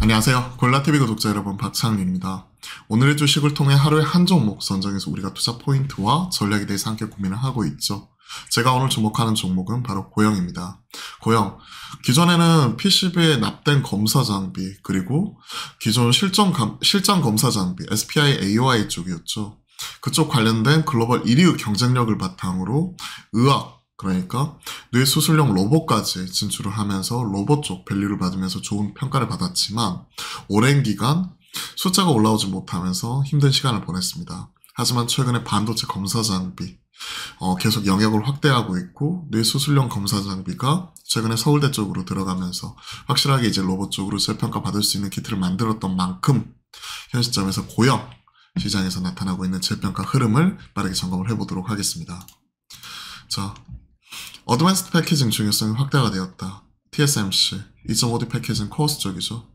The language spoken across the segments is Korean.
안녕하세요. 골라TV 구독자 여러분, 박창윤입니다. 오늘의 주식을 통해 하루에 한 종목 선정해서 우리가 투자 포인트와 전략에 대해서 함께 고민을 하고 있죠. 제가 오늘 주목하는 종목은 바로 고영입니다. 고영, 기존에는 PCB에 납땜 검사 장비, 그리고 기존 실전 검사 장비, SPI AOI 쪽이었죠. 그쪽 관련된 글로벌 1위 경쟁력을 바탕으로 의학, 그러니까 뇌수술용 로봇까지 진출을 하면서 로봇 쪽 밸류를 받으면서 좋은 평가를 받았지만 오랜 기간 숫자가 올라오지 못하면서 힘든 시간을 보냈습니다. 하지만 최근에 반도체 검사 장비 계속 영역을 확대하고 있고 뇌수술용 검사 장비가 최근에 서울대 쪽으로 들어가면서 확실하게 이제 로봇 쪽으로 재평가 받을 수 있는 키트를 만들었던 만큼 현 시점에서 고영 시장에서 나타나고 있는 재평가 흐름을 빠르게 점검을 해보도록 하겠습니다. 자, 어드밴스드 패키징 중요성이 확대가 되었다. TSMC 2.5D 패키징 코어스 쪽이죠.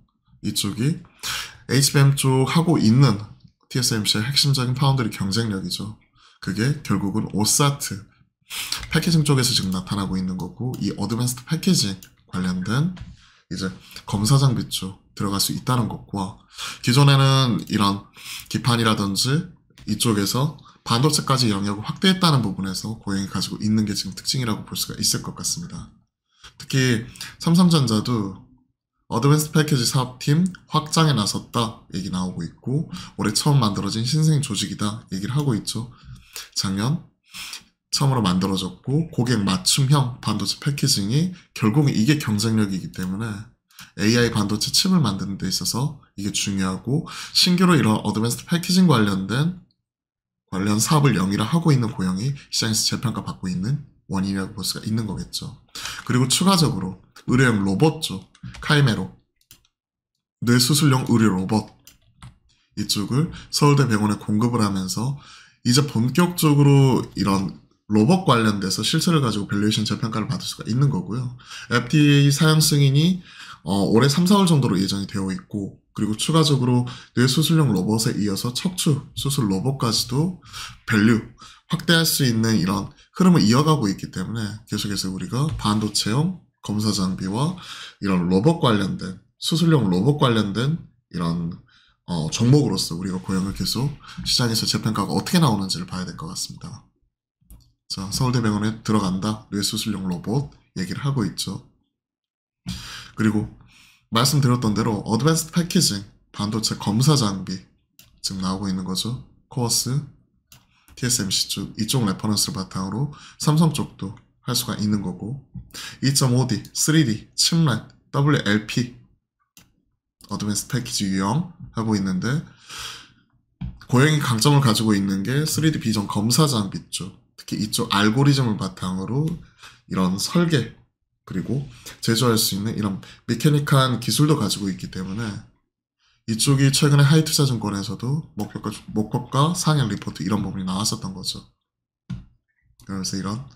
이쪽이 HBM 쪽 하고 있는 TSMC의 핵심적인 파운드리 경쟁력이죠. 그게 결국은 OSAT 패키징 쪽에서 지금 나타나고 있는 거고, 이 어드밴스드 패키징 관련된 이제 검사 장비 쪽 들어갈 수 있다는 것과 기존에는 이런 기판이라든지 이쪽에서 반도체까지 영역을 확대했다는 부분에서 고영이 가지고 있는 게 지금 특징이라고 볼 수가 있을 것 같습니다. 특히 삼성전자도 어드밴스드 패키지 사업팀 확장에 나섰다 얘기 나오고 있고, 올해 처음 만들어진 신생 조직이다 얘기를 하고 있죠. 작년 처음으로 만들어졌고 고객 맞춤형 반도체 패키징이 결국은 이게 경쟁력이기 때문에 AI 반도체 칩을 만드는 데 있어서 이게 중요하고, 신규로 이런 어드밴스드 패키징 관련 사업을 영위를 하고 있는 고영이 시장에서 재평가 받고 있는 원인이라고 볼 수가 있는 거겠죠. 그리고 추가적으로 의료용 로봇 쪽 카이메로 뇌수술용 의료 로봇 이쪽을 서울대 병원에 공급을 하면서 이제 본격적으로 이런 로봇 관련돼서 실체를 가지고 밸류에이션 재평가를 받을 수가 있는 거고요. FDA 사용 승인이 올해 3, 4월 정도로 예정이 되어 있고, 그리고 추가적으로 뇌수술용 로봇에 이어서 척추 수술 로봇까지도 밸류 확대할 수 있는 이런 흐름을 이어가고 있기 때문에 계속해서 우리가 반도체용 검사 장비와 이런 로봇 관련된 수술용 로봇 관련된 이런 종목으로서 우리가 고영을 계속 시장에서 재평가가 어떻게 나오는지를 봐야 될 것 같습니다. 자, 서울대병원에 들어간다 뇌수술용 로봇 얘기를 하고 있죠. 그리고 말씀드렸던 대로 어드밴스드 패키징 반도체 검사 장비 지금 나오고 있는 거죠. 코어스, TSMC 쪽 이쪽 레퍼런스를 바탕으로 삼성 쪽도 할 수가 있는 거고, 2.5D, 3D, 칩렛, WLP 어드밴스드 패키지 유형하고 있는데, 고영이 강점을 가지고 있는 게 3D 비전 검사 장비 쪽, 특히 이쪽 알고리즘을 바탕으로 이런 설계 그리고 제조할 수 있는 이런 메케닉한 기술도 가지고 있기 때문에 이쪽이 최근에 하이투자증권에서도 목표가 상향 리포트 이런 부분이 나왔었던 거죠. 그래서 이런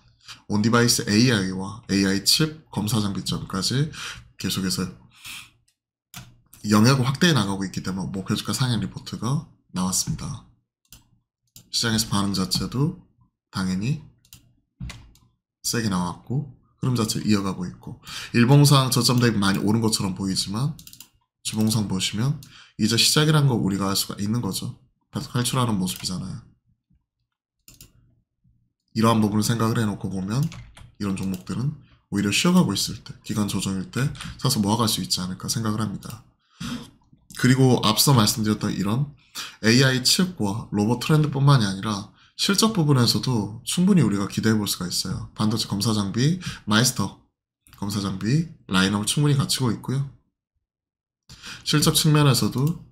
온디바이스 AI와 AI 칩 검사 장비점까지 계속해서 영역을 확대해 나가고 있기 때문에 목표주가 상향 리포트가 나왔습니다. 시장에서 반응 자체도 당연히 세게 나왔고 흐름 자체를 이어가고 있고, 일봉상 저점 대비 많이 오른 것처럼 보이지만 주봉상 보시면 이제 시작이란 걸 우리가 알 수가 있는 거죠. 탈출하는 모습이잖아요. 이러한 부분을 생각을 해놓고 보면 이런 종목들은 오히려 쉬어가고 있을 때, 기간 조정일 때 사서 모아갈 수 있지 않을까 생각을 합니다. 그리고 앞서 말씀드렸던 이런 AI 칩과 로봇 트렌드뿐만이 아니라 실적 부분에서도 충분히 우리가 기대해 볼 수가 있어요. 반도체 검사 장비, 마이스터 검사 장비 라인업을 충분히 갖추고 있고요. 실적 측면에서도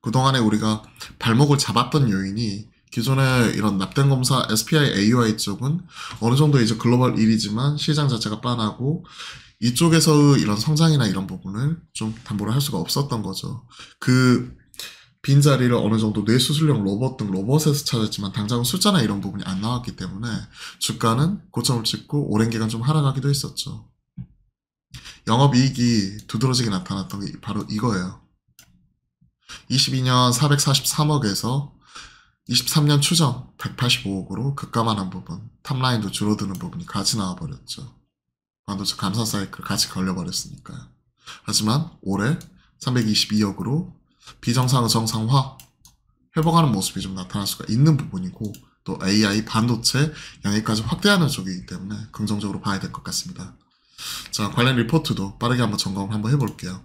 그동안에 우리가 발목을 잡았던 요인이 기존의 이런 납땜 검사 SPI AOI 쪽은 어느 정도 이제 글로벌 1위지만 시장 자체가 빤하고 이쪽에서 이런 성장이나 이런 부분을 좀 담보를 할 수가 없었던 거죠. 그 빈자리를 어느 정도 뇌수술용 로봇 등 로봇에서 찾았지만 당장은 숫자나 이런 부분이 안 나왔기 때문에 주가는 고점을 찍고 오랜 기간 좀 하락하기도 했었죠. 영업이익이 두드러지게 나타났던 게 바로 이거예요. 22년 443억에서 23년 추정 185억으로 급감하는 부분, 탑라인도 줄어드는 부분이 같이 나와버렸죠. 반도체 감사 사이클 같이 걸려버렸으니까요. 하지만 올해 322억으로 비정상의 정상화 회복하는 모습이 좀 나타날 수가 있는 부분이고, 또 AI 반도체 양해까지 확대하는 쪽이기 때문에 긍정적으로 봐야 될 것 같습니다. 자, 관련 리포트도 빠르게 한번 점검을 한번 해볼게요.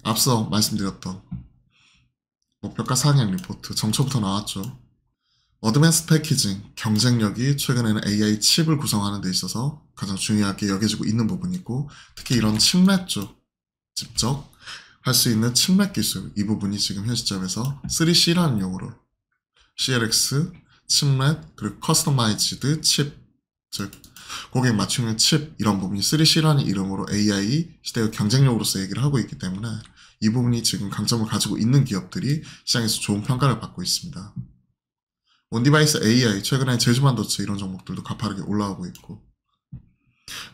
앞서 말씀드렸던 목표가 상향 리포트 정초부터 나왔죠. 어드밴스 패키징 경쟁력이 최근에는 AI 칩을 구성하는 데 있어서 가장 중요하게 여겨지고 있는 부분이고, 특히 이런 칩렛 쪽 직접 할 수 있는 칩렛 기술, 이 부분이 지금 현 시점에서 3C라는 용어로 CLX, 칩렛, 그리고 커스터마이즈드 칩, 즉 고객 맞춤형 칩, 이런 부분이 3C라는 이름으로 AI 시대의 경쟁력으로서 얘기를 하고 있기 때문에 이 부분이 지금 강점을 가지고 있는 기업들이 시장에서 좋은 평가를 받고 있습니다. 온디바이스 AI, 최근에 제주반도체 이런 종목들도 가파르게 올라오고 있고,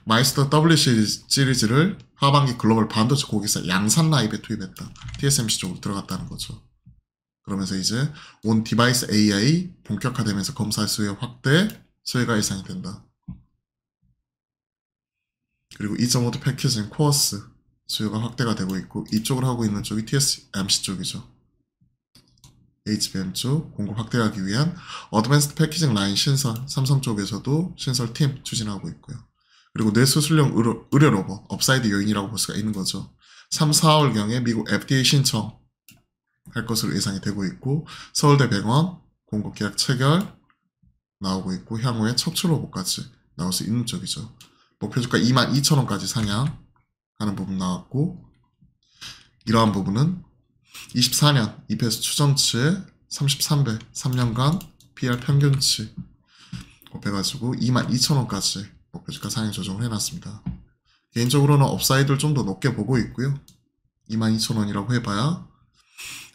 마이스터 W 시리즈를 하반기 글로벌 반도체 고객사 양산 라입에 투입했다. TSMC 쪽으로 들어갔다는 거죠. 그러면서 이제 온 디바이스 AI 본격화되면서 검사 수요 확대, 수혜가 예상이 된다. 그리고 2.5D 패키징 코어스 수요가 확대가 되고 있고, 이쪽을 하고 있는 쪽이 TSMC 쪽이죠. HBM 쪽 공급 확대하기 위한 어드밴스드 패키징 라인 신설, 삼성 쪽에서도 신설팀 추진하고 있고요. 그리고 뇌수술용 의료 로봇 업사이드 요인이라고 볼 수가 있는 거죠. 3, 4월경에 미국 FDA 신청 할 것으로 예상이 되고 있고, 서울대병원 공급 계약 체결 나오고 있고, 향후에 척추 로봇까지 나올 수 있는 쪽이죠. 목표 주가 22,000원까지 상향하는 부분 나왔고, 이러한 부분은 24년 EPS 추정치의 33배, 3년간 PR 평균치 곱해가지고 22,000원까지 목표 주가 상향 조정을 해놨습니다. 개인적으로는 업사이드를 좀 더 높게 보고 있고요. 22,000원이라고 해봐야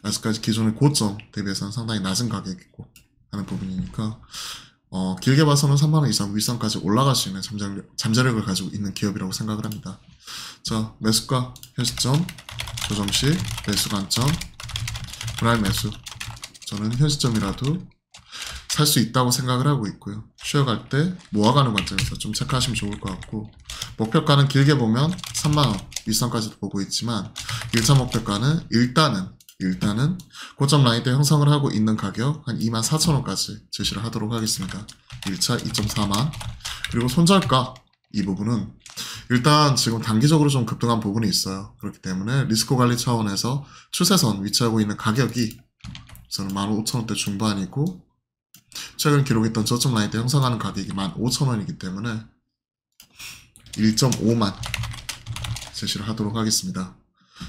아직까지 기존의 고점 대비해서는 상당히 낮은 가격이고 하는 부분이니까 길게 봐서는 3만원 이상 윗선까지 올라갈 수 있는 잠재력을 가지고 있는 기업이라고 생각을 합니다. 자, 매수가 현 시점, 조정시 매수 관점, 분할 매수, 저는 현 시점이라도 살 수 있다고 생각을 하고 있고요. 쉬어갈 때 모아가는 관점에서 좀 체크하시면 좋을 것 같고, 목표가는 길게 보면 3만원 윗선까지도 보고 있지만 1차 목표가는 일단은 고점 라인대 형성을 하고 있는 가격 한 24,000원까지 제시를 하도록 하겠습니다. 1차 2.4만. 그리고 손절가 이 부분은 일단 지금 단기적으로 좀 급등한 부분이 있어요. 그렇기 때문에 리스크 관리 차원에서 추세선 위치하고 있는 가격이 저는 15,000원대 중반이고, 최근 기록했던 저점 라인대 형성하는 가격이 15,000원이기 때문에 1.5만 제시를 하도록 하겠습니다.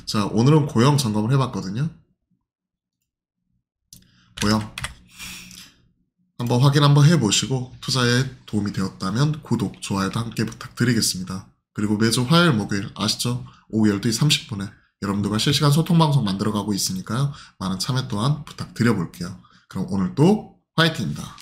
자, 오늘은 고영 점검을 해봤거든요. 고영 한번 확인 한번 해보시고 투자에 도움이 되었다면 구독, 좋아요도 함께 부탁드리겠습니다. 그리고 매주 화요일, 목요일 아시죠? 오후 12시 30분에 여러분들과 실시간 소통방송 만들어가고 있으니까요. 많은 참여 또한 부탁드려볼게요. 그럼 오늘도 화이팅입니다.